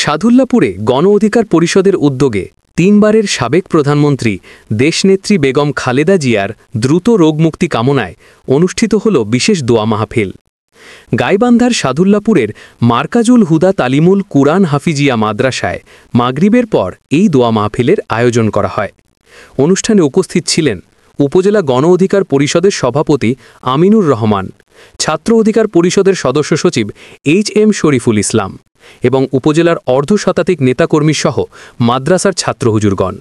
সাদুল্লাপুরে গণ অধিকার পরিষদের উদ্যোগে 3 বারের সাবেক প্রধানমন্ত্রী দেশনেত্রী বেগম খালেদা জিয়ার দ্রুত রোগমুক্তি কামনায় অনুষ্ঠিত হল বিশেষ দোয়া মাহফিল। গাইবান্ধার সাদুল্লাপুরের মার্কাজুল হুদা তালিমুল কুরআন হাফিজিয়া মাদ্রাসায় মাগরিবের পর এই দোয়া মাহফিলের আয়োজন করা হয়। অনুষ্ঠানে উপস্থিত ছিলেন উপজেলা গণ অধিকার পরিষদের সভাপতি আমিনুর রহমান, ছাত্র অধিকার পরিষদের সদস্য সচিব HM শরীফুল ইসলাম এবং উপজেলার অর্ধশতাধিক নেতাকর্মীসহ মাদ্রাসার ছাত্র হুজুরগণ।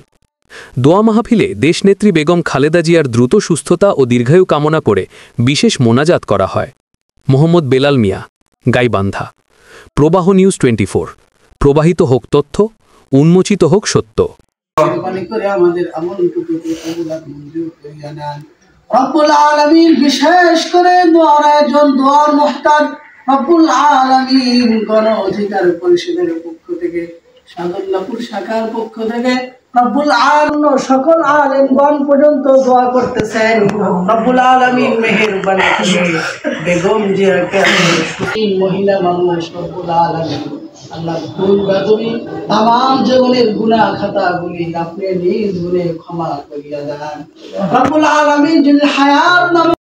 দোয়া মাহফিলে দেশনেত্রী বেগম খালেদা জিয়ার দ্রুত সুস্থতা ও দীর্ঘায়ু কামনা করে বিশেষ মোনাজাত করা হয়। মোহাম্মদ বেলাল মিয়া, গাইবান্ধা। প্রবাহ নিউজ 24। প্রবাহিত হোক তথ্য, উন্মোচিত হোক সত্য। রব্বুল আলামিন বিশেষ করে দোয়ার আয়োজন, দোয়ার মুহতাজ রব্বুল আলামিন গণ অধিকার পরিষদের পক্ষ থেকে, সাদুল্লাপুর শাখার পক্ষ থেকে রব্বুল আলামিন সকল আলেমগণ পর্যন্ত দোয়া করতেছেন। রব্বুল আলামিন মেহেরবানি করে বেগম জিয়াকে সুখী মহিলা মানুষ রব্বুল আলামিন আল্লাহ ভুল বাদুরি তামাম জীবনের গুনাহ খাতাগুলি আপনি নিজ গুণে ক্ষমা করিয়া দেন। রব্বুল আলামিন যিনি হায়াত নামক